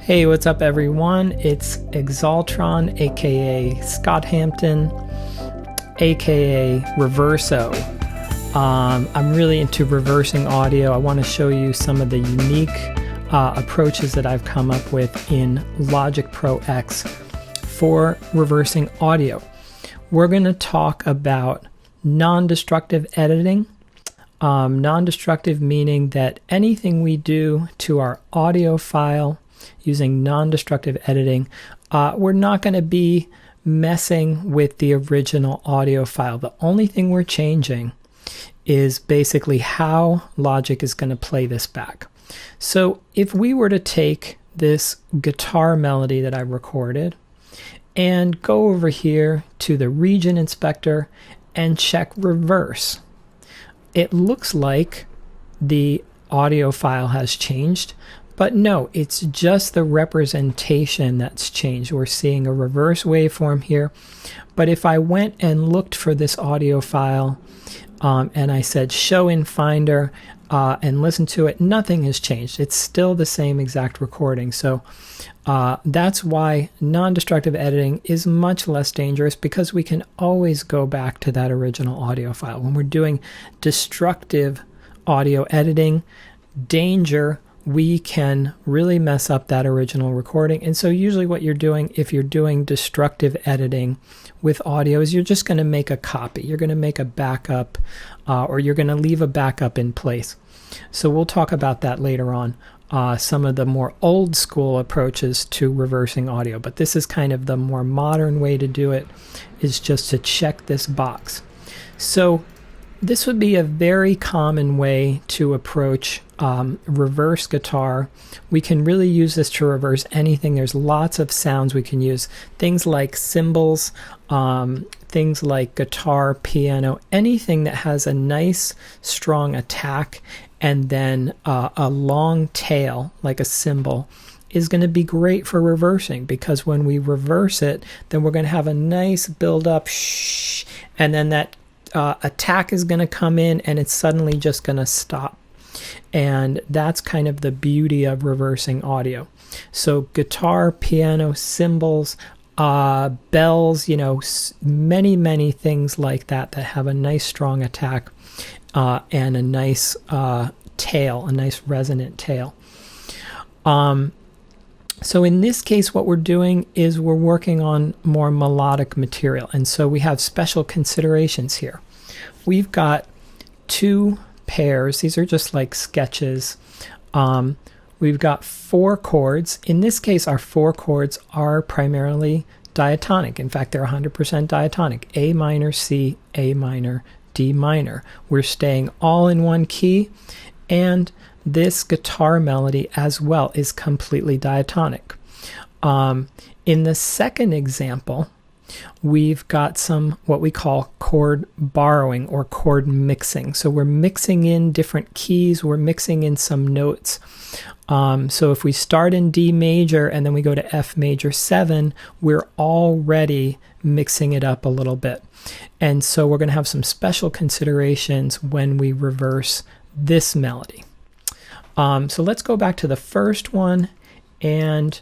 Hey, what's up everyone? It's Exaltron, aka Scott Hampton, aka Reverso. I'm really into reversing audio. I want to show you some of the unique approaches that I've come up with in Logic Pro X for reversing audio. We're going to talk about non-destructive editing. Non-destructive meaning that anything we do to our audio file using non-destructive editing, we're not going to be messing with the original audio file. The only thing we're changing is basically how Logic is going to play this back. So if we were to take this guitar melody that I recorded and go over here to the region inspector and check reverse, it looks like the audio file has changed, but no, it's just the representation that's changed. We're seeing a reverse waveform here, but if I went and looked for this audio file and I said show in Finder and listen to it, nothing has changed. It's still the same exact recording. So that's why non-destructive editing is much less dangerous, because we can always go back to that original audio file. When we're doing destructive audio editing, danger, we can really mess up that original recording. And so usually what you're doing if you're doing destructive editing with audio is you're just going to make a copy. You're going to make a backup, or you're going to leave a backup in place. So we'll talk about that later on. Some of the more old school approaches to reversing audio, but this is kind of the more modern way to do it, is just to check this box. So this would be a very common way to approach reverse guitar. We can really use this to reverse anything. There's lots of sounds we can use. Things like cymbals, things like guitar, piano, anything that has a nice strong attack and then a long tail like a cymbal is going to be great for reversing, because when we reverse it, then we're going to have a nice build up shh, and then that attack is going to come in and it's suddenly just going to stop. And that's kind of the beauty of reversing audio. So guitar, piano, cymbals, bells, you know, many things like that that have a nice strong attack and a nice tail, a nice resonant tail. So in this case, what we're doing is we're working on more melodic material. And so we have special considerations here. We've got two pairs. These are just like sketches. We've got 4 chords. In this case, our 4 chords are primarily diatonic. In fact, they're 100% diatonic. A minor, C, A minor, D minor. We're staying all in one key, and this guitar melody as well is completely diatonic. In the second example, we've got some what we call chord borrowing or chord mixing. So we're mixing in different keys, we're mixing in some notes. So if we start in D major and then we go to F major 7, we're already mixing it up a little bit. And so we're going to have some special considerations when we reverse this melody. So let's go back to the first one, and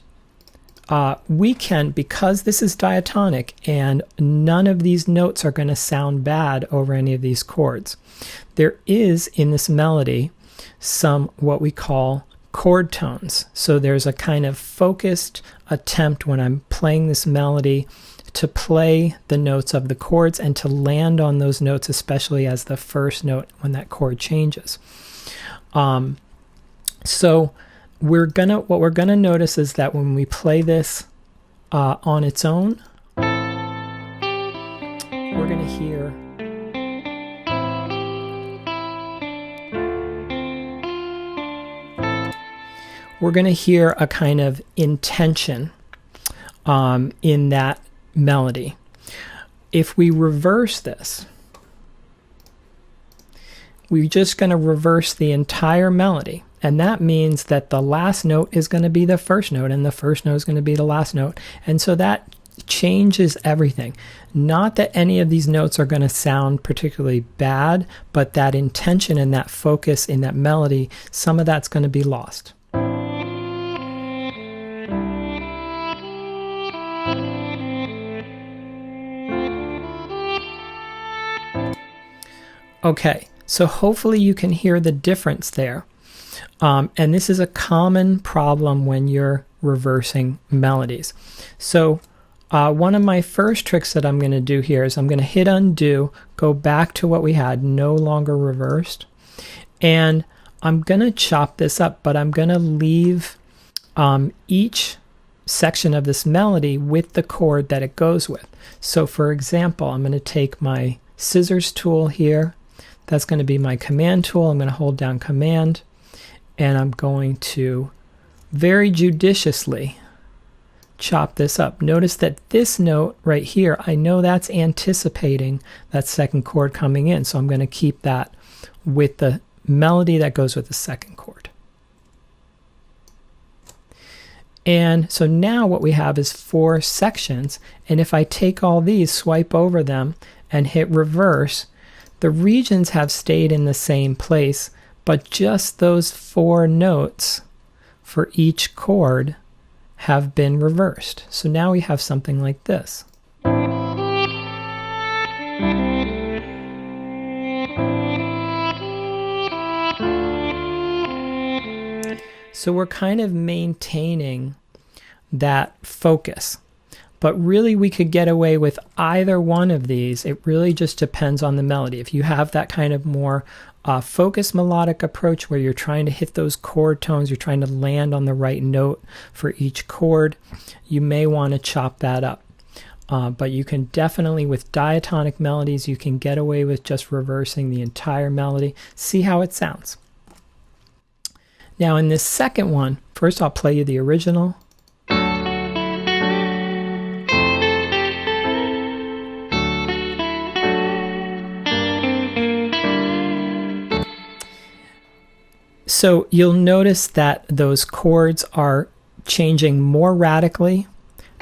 we can, because this is diatonic and none of these notes are going to sound bad over any of these chords, there is in this melody some what we call chord tones. So there's a kind of focused attempt when I'm playing this melody to play the notes of the chords and to land on those notes, especially as the first note when that chord changes. So what we're gonna notice is that when we play this on its own, we're gonna hear a kind of intention in that melody. If we reverse this, we're just going to reverse the entire melody. And that means that the last note is going to be the first note, and the first note is going to be the last note. And so that changes everything. Not that any of these notes are going to sound particularly bad, but that intention and that focus in that melody, some of that's going to be lost. Okay, so hopefully you can hear the difference there. And this is a common problem when you're reversing melodies. So one of my first tricks that I'm going to do here is I'm going to hit undo, go back to what we had, no longer reversed, and I'm going to chop this up, but I'm going to leave each section of this melody with the chord that it goes with. So for example, I'm going to take my scissors tool here. That's going to be my command tool. I'm going to hold down command, and I'm going to very judiciously chop this up. Notice that this note right here, I know that's anticipating that second chord coming in, so I'm going to keep that with the melody that goes with the second chord. And so now what we have is 4 sections, and if I take all these, swipe over them, and hit reverse, the regions have stayed in the same place, but just those 4 notes for each chord have been reversed. So now we have something like this. So we're kind of maintaining that focus. But really we could get away with either one of these. It really just depends on the melody. If you have that kind of more focused melodic approach where you're trying to hit those chord tones, you're trying to land on the right note for each chord, you may want to chop that up. But you can definitely, with diatonic melodies, you can get away with just reversing the entire melody. See how it sounds. Now in this second one, first I'll play you the original. So you'll notice that those chords are changing more radically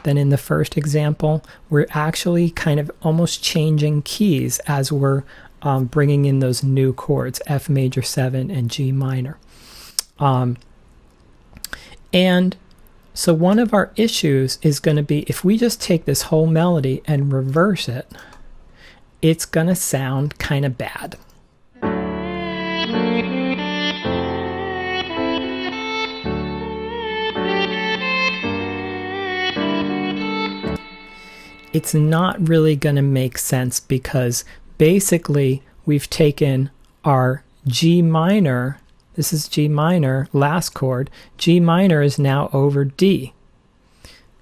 than in the first example. We're actually kind of almost changing keys as we're bringing in those new chords, F major 7 and G minor. And so one of our issues is going to be if we just take this whole melody and reverse it, it's going to sound kind of bad. It's not really going to make sense because basically we've taken our G minor, this is G minor, last chord, G minor is now over D.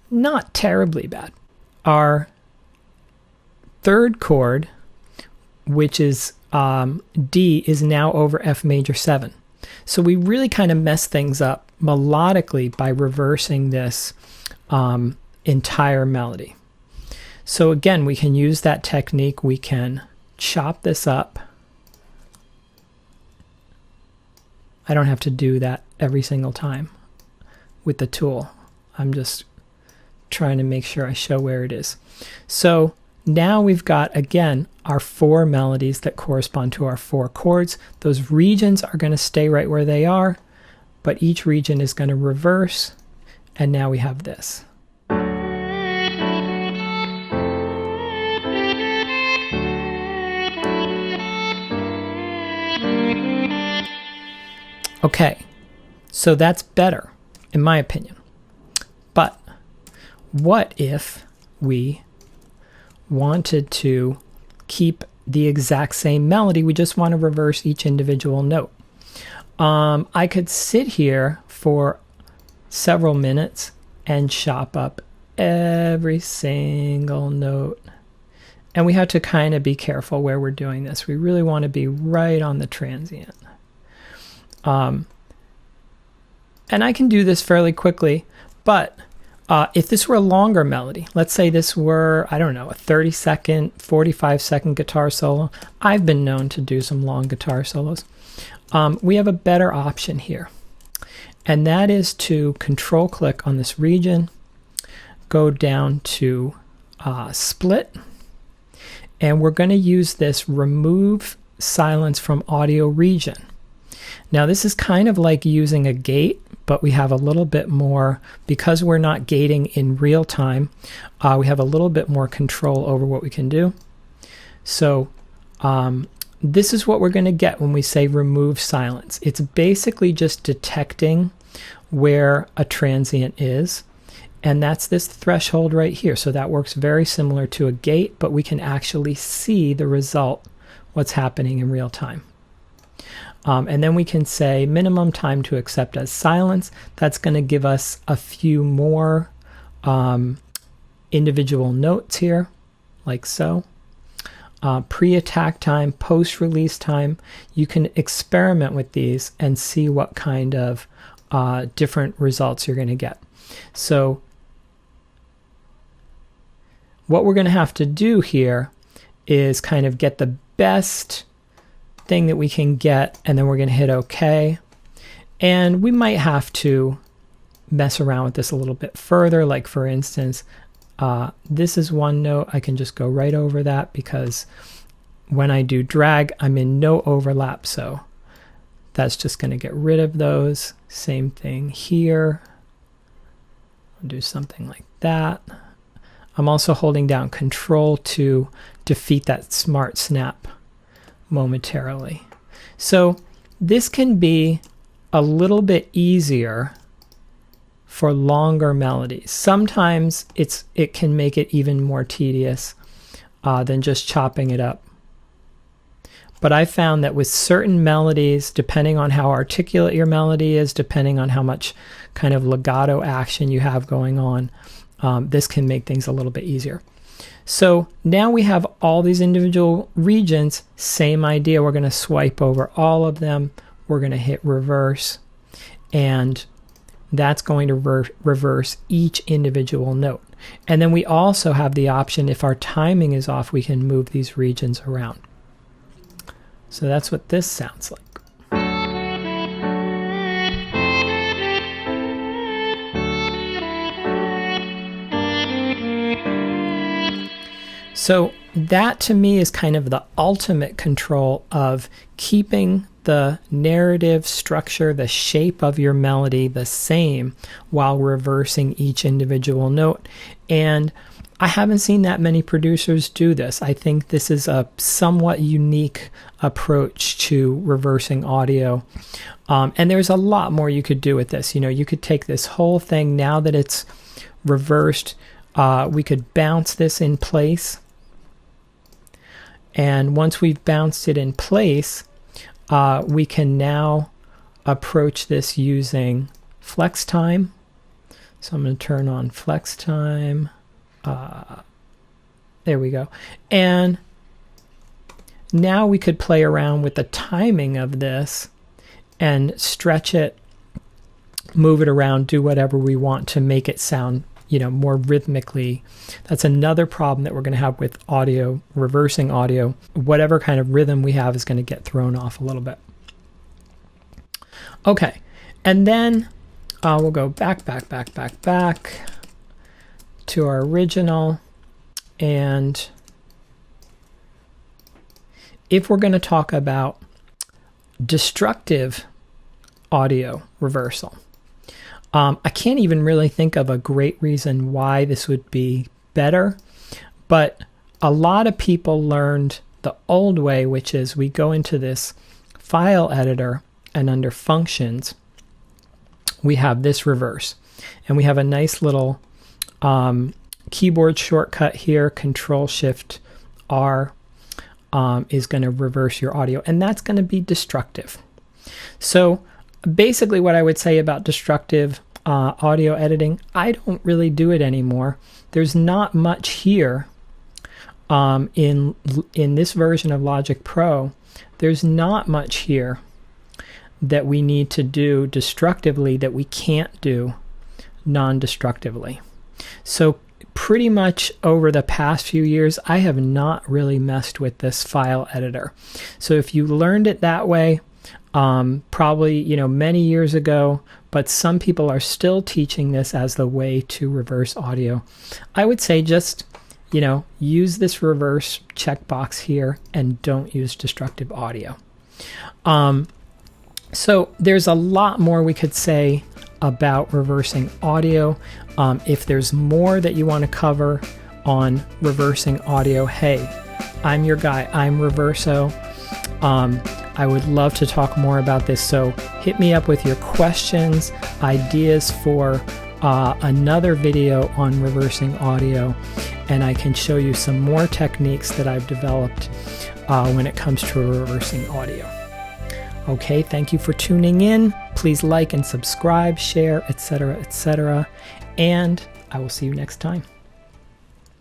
Not terribly bad. Our third chord, which is D, is now over F major 7. So we really kind of mess things up melodically by reversing this entire melody. So again, we can use that technique. We can chop this up. I don't have to do that every single time with the tool. I'm just trying to make sure I show where it is. So now we've got, again, our 4 melodies that correspond to our 4 chords. Those regions are going to stay right where they are, but each region is going to reverse, and now we have this. Okay, so that's better, in my opinion. But what if we wanted to keep the exact same melody? We just want to reverse each individual note. I could sit here for several minutes and chop up every single note. And we have to kind of be careful where we're doing this. We really want to be right on the transient. And I can do this fairly quickly, but if this were a longer melody, let's say this were, I don't know, a 30-second, 45-second guitar solo. I've been known to do some long guitar solos. We have a better option here, and that is to control-click on this region, go down to split, and we're going to use this remove silence from audio region. Now this is kind of like using a gate, but we have a little bit more, because we're not gating in real time, we have a little bit more control over what we can do. So this is what we're going to get when we say remove silence. It's basically just detecting where a transient is, and that's this threshold right here. So that works very similar to a gate, but we can actually see the result, what's happening in real time. And then we can say minimum time to accept as silence. That's going to give us a few more individual notes here, like so. Pre-attack time, post-release time. You can experiment with these and see what kind of different results you're going to get. So what we're going to have to do here is kind of get the best thing that we can get, and then we're going to hit OK. And we might have to mess around with this a little bit further. Like for instance, this is one note. I can just go right over that because when I do drag, I'm in no overlap. So that's just going to get rid of those. Same thing here. I'll do something like that. I'm also holding down Control to defeat that smart snap momentarily. So this can be a little bit easier for longer melodies. Sometimes it can make it even more tedious than just chopping it up. But I found that with certain melodies, depending on how articulate your melody is, depending on how much kind of legato action you have going on, this can make things a little bit easier. So now we have all these individual regions, same idea. We're going to swipe over all of them. We're going to hit reverse, and that's going to reverse each individual note. And then we also have the option, if our timing is off, we can move these regions around. So that's what this sounds like. So that to me is kind of the ultimate control of keeping the narrative structure, the shape of your melody the same while reversing each individual note. And I haven't seen that many producers do this. I think this is a somewhat unique approach to reversing audio. And there's a lot more you could do with this. You know, you could take this whole thing, now that it's reversed, we could bounce this in place. And once we've bounced it in place, we can now approach this using flex time. So I'm going to turn on flex time. There we go. And now we could play around with the timing of this and stretch it, move it around, do whatever we want to make it sound, you know, more rhythmically. That's another problem that we're going to have with audio, reversing audio. Whatever kind of rhythm we have is going to get thrown off a little bit. Okay, and then we'll go back to our original. And if we're going to talk about destructive audio reversal, I can't even really think of a great reason why this would be better, but a lot of people learned the old way, which is we go into this file editor, and under functions, we have this reverse. And we have a nice little keyboard shortcut here, Control-Shift-R is going to reverse your audio, and that's going to be destructive. So basically what I would say about destructive audio editing, I don't really do it anymore. There's not much here in this version of Logic Pro. There's not much here that we need to do destructively that we can't do non-destructively. So pretty much over the past few years, I have not really messed with this file editor. So if you learned it that way, probably, you know, many years ago, but some people are still teaching this as the way to reverse audio, I would say just, you know, use this reverse checkbox here and don't use destructive audio. So there's a lot more we could say about reversing audio. If there's more that you want to cover on reversing audio, hey, I'm your guy. I'm Reverso. I would love to talk more about this, so hit me up with your questions, ideas for another video on reversing audio, and I can show you some more techniques that I've developed when it comes to reversing audio. Okay, thank you for tuning in. Please like and subscribe, share, etc., etc., and I will see you next time.